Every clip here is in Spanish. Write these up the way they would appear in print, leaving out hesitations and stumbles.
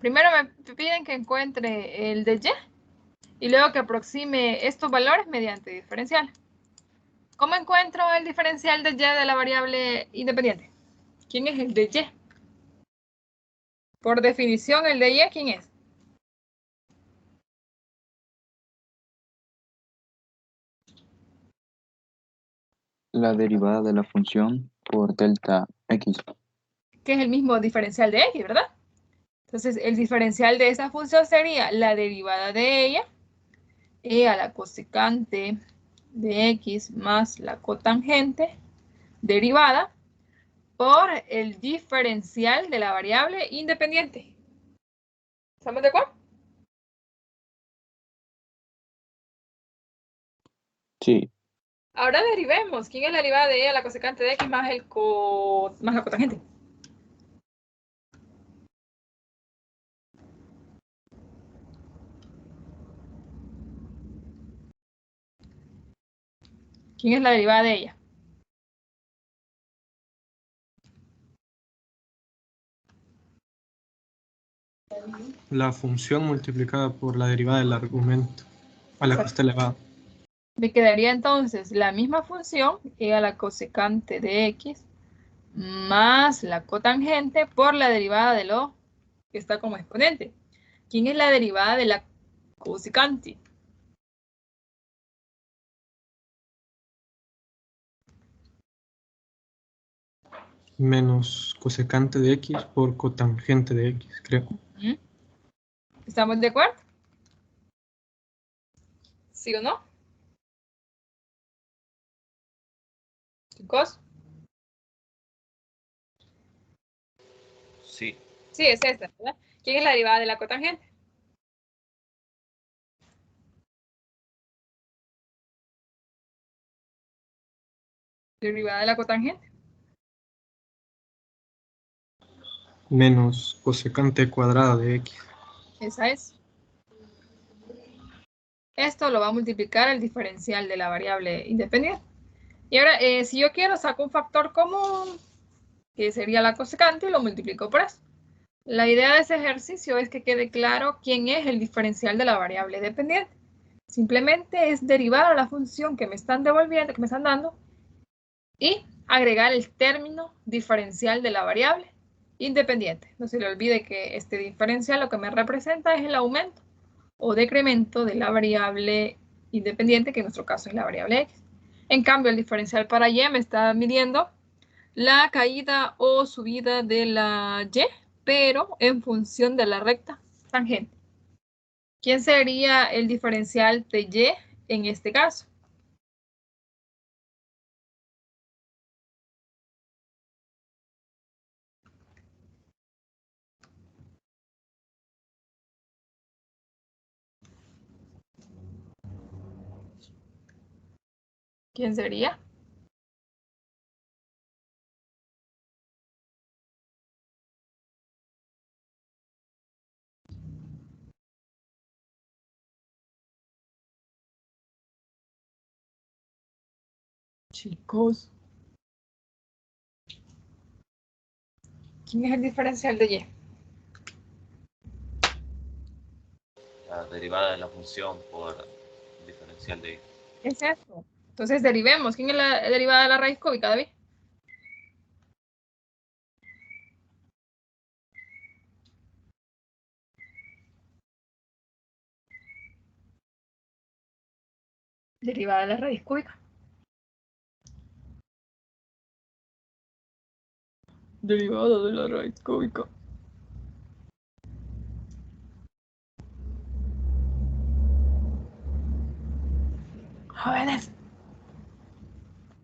Primero me piden que encuentre el de y luego que aproxime estos valores mediante diferencial. ¿Cómo encuentro el diferencial de y de la variable independiente? ¿Quién es el de y? Por definición, el de y, ¿quién es? La derivada de la función por delta x. Que es el mismo diferencial de x, ¿verdad? Entonces, el diferencial de esa función sería la derivada de ella, e a la cosecante de x más la cotangente derivada por el diferencial de la variable independiente. ¿Estamos de acuerdo? Sí. Ahora derivemos. ¿Quién es la derivada de e a la cosecante de x más la cotangente? ¿Quién es la derivada de ella? La función multiplicada por la derivada del argumento a la que está elevada. Me quedaría entonces la misma función, e a la cosecante de x más la cotangente por la derivada de lo que está como exponente. ¿Quién es la derivada de la cosecante? Menos cosecante de x por cotangente de x, creo. ¿Estamos de acuerdo? ¿Sí o no? ¿Chicos? Sí. Sí, es esta, ¿verdad? ¿Quién es la derivada de la cotangente? Derivada de la cotangente. Menos cosecante cuadrada de x. Esa es. Esto lo va a multiplicar el diferencial de la variable independiente. Y ahora, si yo quiero, saco un factor común, que sería la cosecante, y lo multiplico por eso. La idea de ese ejercicio es que quede claro quién es el diferencial de la variable dependiente. Simplemente es derivar a la función que me están devolviendo, que me están dando, y agregar el término diferencial de la variable independiente. No se le olvide que este diferencial lo que me representa es el aumento o decremento de la variable independiente, que en nuestro caso es la variable x. En cambio, el diferencial para y me está midiendo la caída o subida de la y, pero en función de la recta tangente. ¿Quién sería el diferencial de y en este caso? ¿Quién sería? Chicos. ¿Quién es el diferencial de y? La derivada de la función por diferencial de x. Es eso. Entonces derivemos. ¿Quién es la derivada de la raíz cúbica, David? Derivada de la raíz cúbica. Derivada de la raíz cúbica. Jóvenes.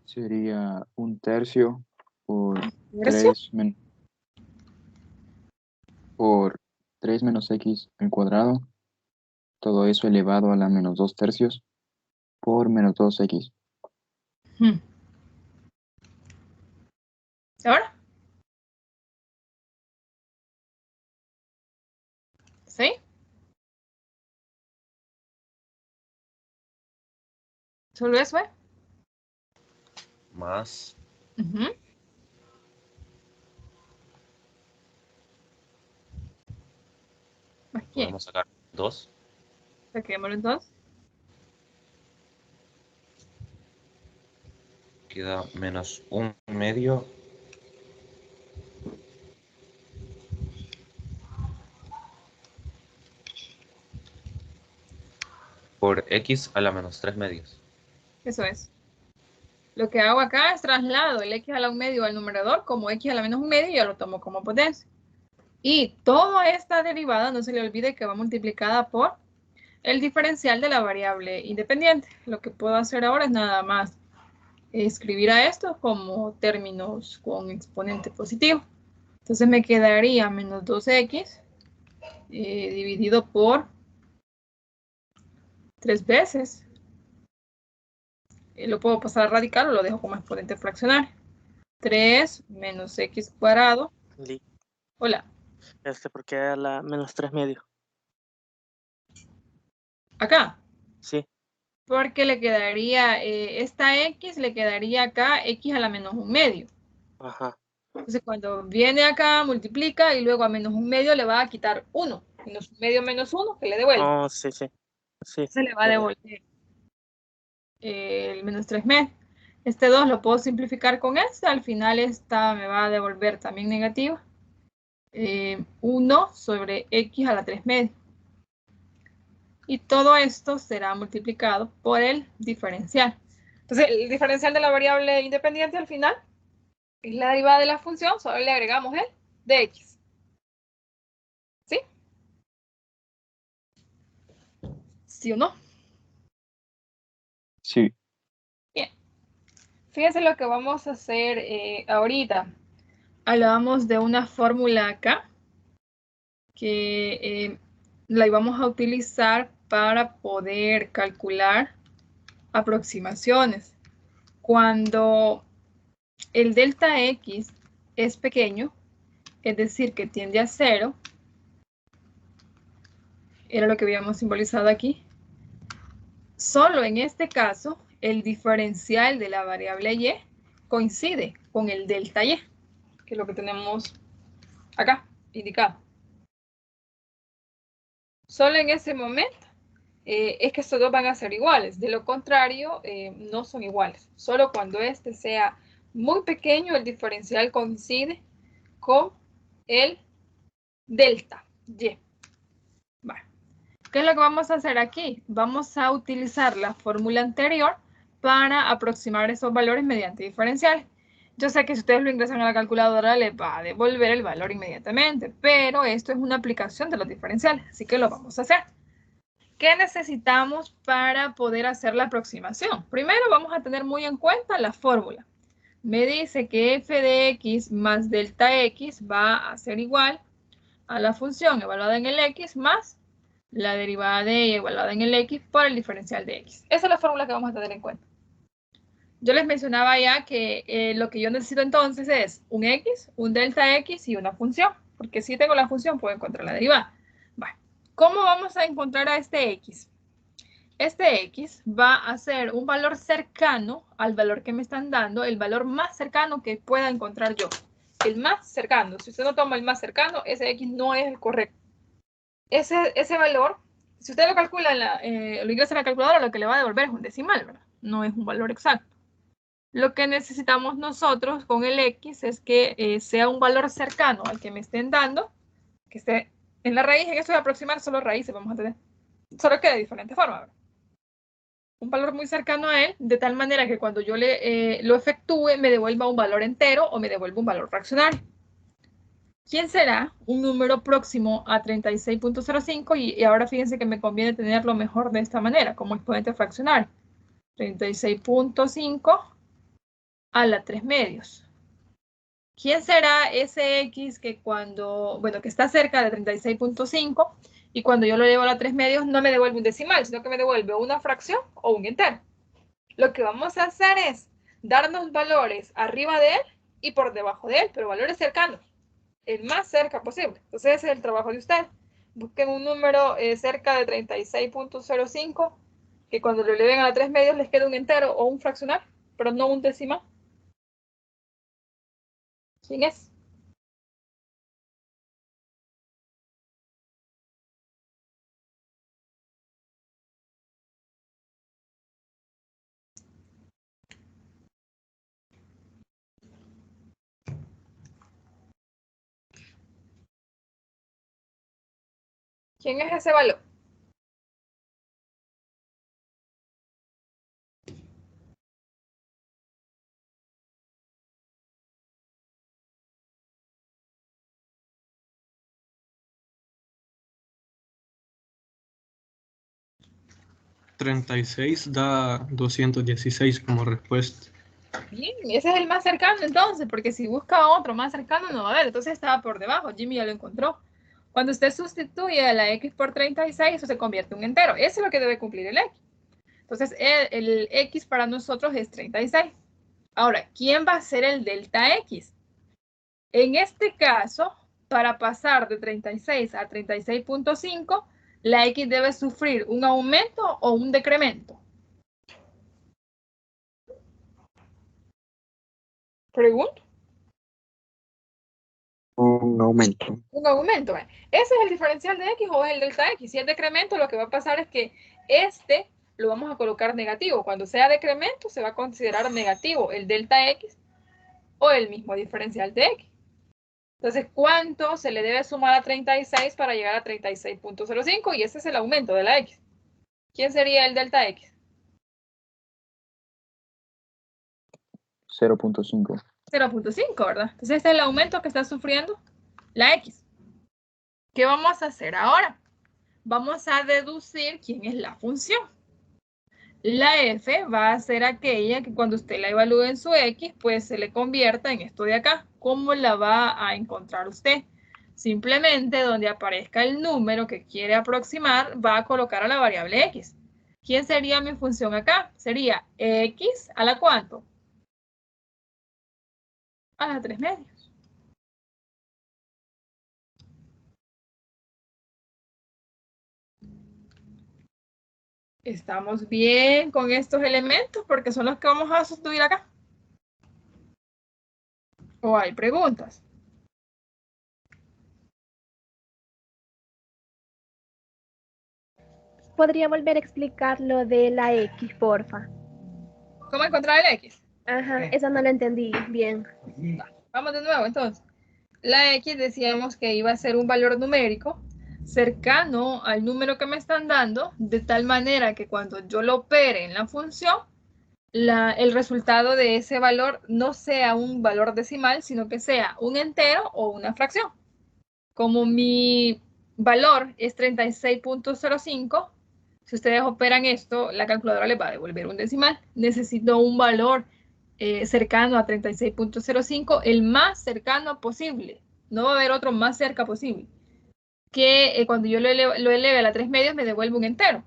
Sería 1/3 por ¿Tercio? 3 menos x al cuadrado. Todo eso elevado a la menos 2/3 por menos 2x. ¿Ahora? ¿Sí? ¿Solo eso, Más Podemos sacar 2. Saquémoslo entonces. Queda menos 1/2 por x a la menos 3/2. Eso es. Lo que hago acá es traslado el x a la 1/2 al numerador como x a la menos 1/2 y yo lo tomo como potencia. Y toda esta derivada, no se le olvide que va multiplicada por el diferencial de la variable independiente. Lo que puedo hacer ahora es nada más escribir a esto como términos con exponente positivo. Entonces me quedaría menos 2x dividido por 3 veces. Lo puedo pasar a radical o lo dejo como exponente fraccionario. 3 menos x cuadrado. Li, Hola. ¿por qué a la menos 3/2? Acá. Sí. Porque le quedaría, esta x le quedaría acá x a la menos 1/2. Ajá. Entonces cuando viene acá, multiplica y luego a menos 1/2 le va a quitar 1. Menos 1/2 menos 1, que le devuelve. Oh, sí, sí. Sí. Se le va a devolver el menos 3/2. Este 2 lo puedo simplificar con este. Al final esta me va a devolver también negativa. 1 sobre x a la 3/2. Y todo esto será multiplicado por el diferencial. Entonces, el diferencial de la variable independiente al final es la derivada de la función, solo le agregamos el de x. ¿Sí? ¿Sí o no? Sí. Bien. Fíjense lo que vamos a hacer ahorita. Hablábamos de una fórmula acá que la íbamos a utilizar para poder calcular aproximaciones. Cuando el delta x es pequeño, es decir, que tiende a 0, era lo que habíamos simbolizado aquí. Solo en este caso, el diferencial de la variable y coincide con el delta y, que es lo que tenemos acá, indicado. Solo en ese momento es que estos dos van a ser iguales. De lo contrario, no son iguales. Solo cuando este sea muy pequeño, el diferencial coincide con el delta y. Bueno, ¿qué es lo que vamos a hacer aquí? Vamos a utilizar la fórmula anterior para aproximar esos valores mediante diferenciales. Yo sé que si ustedes lo ingresan a la calculadora les va a devolver el valor inmediatamente, pero esto es una aplicación de los diferenciales, así que lo vamos a hacer. ¿Qué necesitamos para poder hacer la aproximación? Primero vamos a tener muy en cuenta la fórmula. Me dice que f de x más delta x va a ser igual a la función evaluada en el x más la derivada de y evaluada en el x por el diferencial de x. Esa es la fórmula que vamos a tener en cuenta. Yo les mencionaba ya que lo que yo necesito entonces es un x, un delta x y una función, porque si tengo la función puedo encontrar la derivada. Bueno, ¿cómo vamos a encontrar a este x? Este x va a ser un valor cercano al valor que me están dando, el valor más cercano que pueda encontrar yo. El más cercano. Si usted no toma el más cercano, ese x no es el correcto. Ese valor, si usted lo calcula, lo ingresa en la calculadora, lo que le va a devolver es un decimal, ¿verdad? No es un valor exacto. Lo que necesitamos nosotros con el x es que sea un valor cercano al que me estén dando, que esté en la raíz. En esto de aproximar solo raíces vamos a tener. Solo que de diferente forma, ¿verdad? Un valor muy cercano a él, de tal manera que cuando yo lo efectúe, me devuelva un valor entero o me devuelva un valor fraccionario. ¿Quién será un número próximo a 36.05? Y ahora fíjense que me conviene tenerlo mejor de esta manera, como exponente fraccionario. 36.5 a la 3/2. ¿Quién será ese x que que está cerca de 36.5 y cuando yo lo llevo a la 3/2 no me devuelve un decimal, sino que me devuelve una fracción o un entero? Lo que vamos a hacer es darnos valores arriba de él y por debajo de él, pero valores cercanos, el más cerca posible. Entonces ese es el trabajo de usted. Busquen un número cerca de 36.05 que cuando lo eleven a la 3/2 les quede un entero o un fraccional, pero no un decimal. ¿Quién es? ¿Quién es ese valor? $36 da 216 como respuesta. Bien, ese es el más cercano entonces, porque si busca otro más cercano no va a haber, entonces estaba por debajo, Jimmy ya lo encontró. Cuando usted sustituye a la x por 36, eso se convierte en un entero. Eso es lo que debe cumplir el x. Entonces, el x para nosotros es 36. Ahora, ¿quién va a ser el delta x? En este caso, para pasar de 36 a 36.5, la x debe sufrir un aumento o un decremento. Pregunto. Un aumento. Un aumento. ¿Ese es el diferencial de x o es el delta x? Si es decremento, lo que va a pasar es que este lo vamos a colocar negativo. Cuando sea decremento, se va a considerar negativo el delta x o el mismo diferencial de x. Entonces, ¿cuánto se le debe sumar a 36 para llegar a 36.05? Y ese es el aumento de la x. ¿Quién sería el delta x? 0.5. 0.5, ¿verdad? Entonces, este es el aumento que está sufriendo la x. ¿Qué vamos a hacer ahora? Vamos a deducir quién es la función. La f va a ser aquella que cuando usted la evalúe en su x, pues se le convierta en esto de acá. ¿Cómo la va a encontrar usted? Simplemente donde aparezca el número que quiere aproximar, va a colocar a la variable x. ¿Quién sería mi función acá? Sería x a la ¿cuánto? A la 3 medios. Estamos bien con estos elementos porque son los que vamos a sustituir acá. ¿O hay preguntas? ¿Podría volver a explicar lo de la X, porfa? ¿Cómo encontrar el x? Ajá, eso no lo entendí bien. Vamos de nuevo, entonces. La x decíamos que iba a ser un valor numérico cercano al número que me están dando, de tal manera que cuando yo lo opere en la función, el resultado de ese valor no sea un valor decimal, sino que sea un entero o una fracción. Como mi valor es 36.05, si ustedes operan esto, la calculadora les va a devolver un decimal. Necesito un valor cercano a 36.05, el más cercano posible. No va a haber otro más cerca posible. Que cuando yo lo eleve a la 3 medios me devuelve un entero.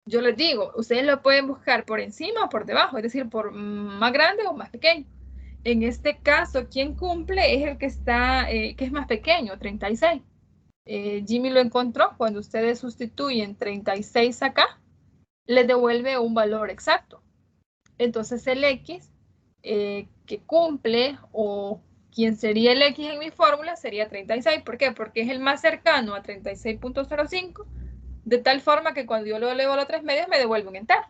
Yo les digo, ustedes lo pueden buscar por encima o por debajo, es decir, por más grande o más pequeño. En este caso, quien cumple es el que está, que es más pequeño, 36. Jimmy lo encontró. Cuando ustedes sustituyen 36 acá, les devuelve un valor exacto. Entonces el x que cumple, o quien sería el x en mi fórmula, sería 36. ¿Por qué? Porque es el más cercano a 36.05, de tal forma que cuando yo lo elevo a los 3 medios me devuelve un entero.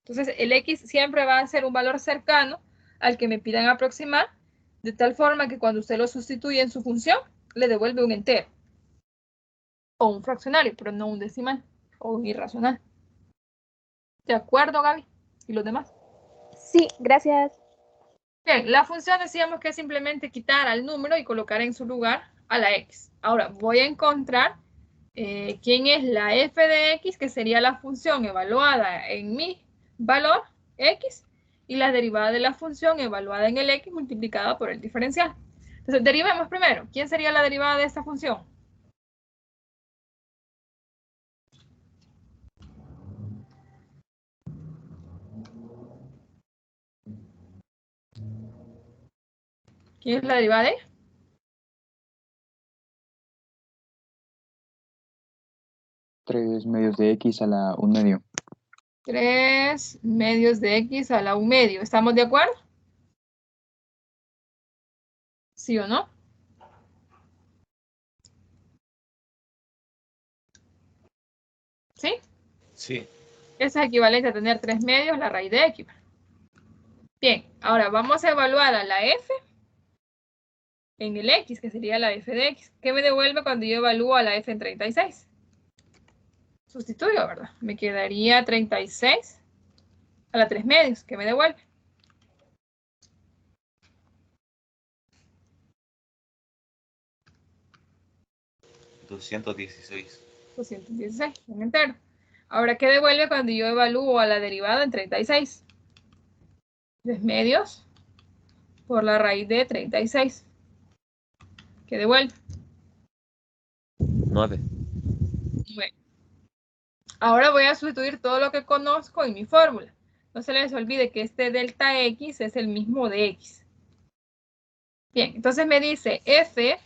Entonces el x siempre va a ser un valor cercano al que me pidan aproximar, de tal forma que cuando usted lo sustituye en su función, le devuelve un entero. O un fraccionario, pero no un decimal o un irracional. ¿De acuerdo, Gaby? ¿Y los demás? Sí, gracias. Bien, la función decíamos que es simplemente quitar al número y colocar en su lugar a la x. Ahora voy a encontrar quién es la f de x, que sería la función evaluada en mi valor x, y la derivada de la función evaluada en el x multiplicada por el diferencial. Entonces, derivemos primero. ¿Quién sería la derivada de esta función? ¿Quién es la derivada de ella? 3 medios de x a la 1 medio. 3 medios de x a la 1 medio. ¿Estamos de acuerdo? ¿Sí o no? ¿Sí? Sí. Eso es equivalente a tener 3 medios la raíz de x. Bien, ahora vamos a evaluar a la f en el X, que sería la f de X. ¿Qué me devuelve cuando yo evalúo a la f en 36? Sustituyo, ¿verdad? Me quedaría 36 a la 3 medios. ¿Qué me devuelve? 216. 216, un entero. Ahora, ¿qué devuelve cuando yo evalúo a la derivada en 36? 3 medios por la raíz de 36. ¿Qué devuelve? 9. Bueno. Ahora voy a sustituir todo lo que conozco en mi fórmula. No se les olvide que este delta X es el mismo de X. Bien, entonces me dice F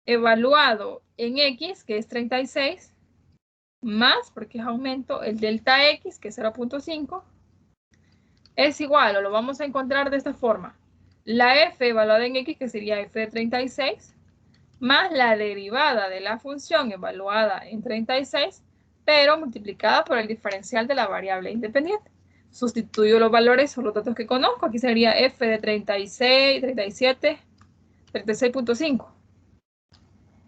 evaluado en X, que es 36, más, porque es aumento, el delta X, que es 0.5, es igual, o lo vamos a encontrar de esta forma. La F evaluada en X, que sería F de 36, más la derivada de la función evaluada en 36, pero multiplicada por el diferencial de la variable independiente. Sustituyo los valores o los datos que conozco. Aquí sería F de 36, 37, 36.5,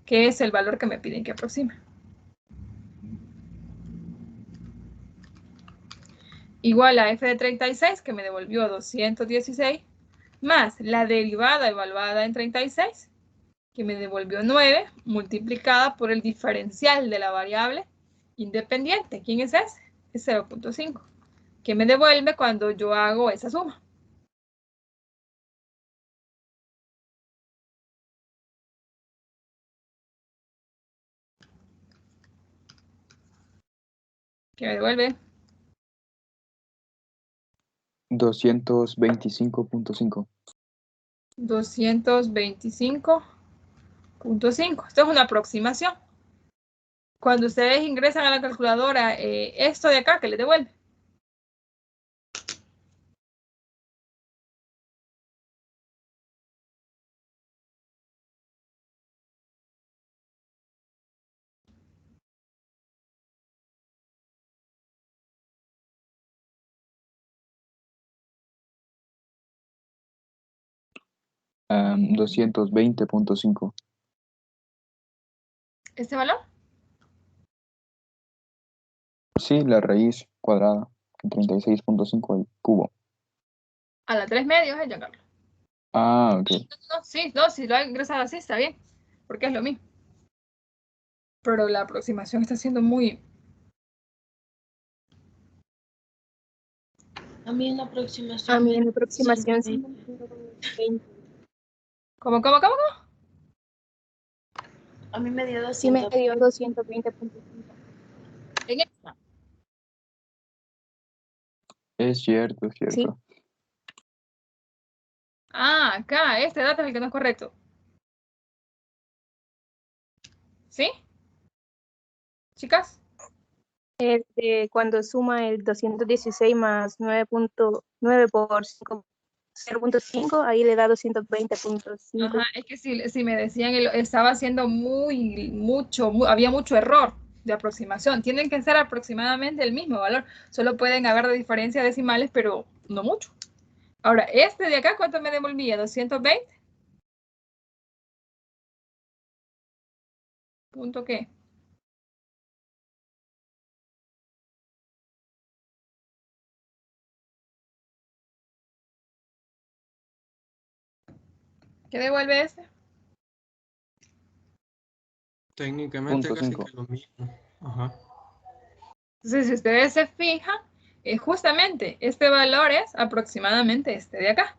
que es el valor que me piden que aproxime. Igual a F de 36, que me devolvió 216, más la derivada evaluada en 36, que me devolvió 9, multiplicada por el diferencial de la variable independiente. ¿Quién es ese? Es 0.5. ¿Qué me devuelve cuando yo hago esa suma? ¿Qué me devuelve? 225.5. 225.5. Esto es una aproximación. Cuando ustedes ingresan a la calculadora, esto de acá, ¿qué les devuelve? Um, 220.5. ¿Este valor? Sí, la raíz cuadrada, 36.5 al cubo. A la 3 medios, Giancarlo. Ah, ok. No, si lo ingresan así, está bien, porque es lo mismo. Pero la aproximación está siendo muy... A mí en la aproximación. A mí en la aproximación sí. ¿Cómo? A mí me dio 200. Sí me dio 220.5. En esta. Es cierto, es cierto. Sí. Ah, acá, este dato es el que no es correcto. ¿Sí? ¿Chicas? Cuando suma el 216 más 9.9 por 0.5, ahí le da 220.5. Ajá, es que si me decían, estaba haciendo había mucho error de aproximación. Tienen que ser aproximadamente el mismo valor. Solo pueden haber de diferencia decimales, pero no mucho. Ahora, este de acá, ¿cuánto me devolvía? 220. ¿Punto qué? ¿Qué devuelve este? Técnicamente Punto casi 5. que lo mismo. Ajá. Entonces, si ustedes se fijan, justamente este valor es aproximadamente este de acá.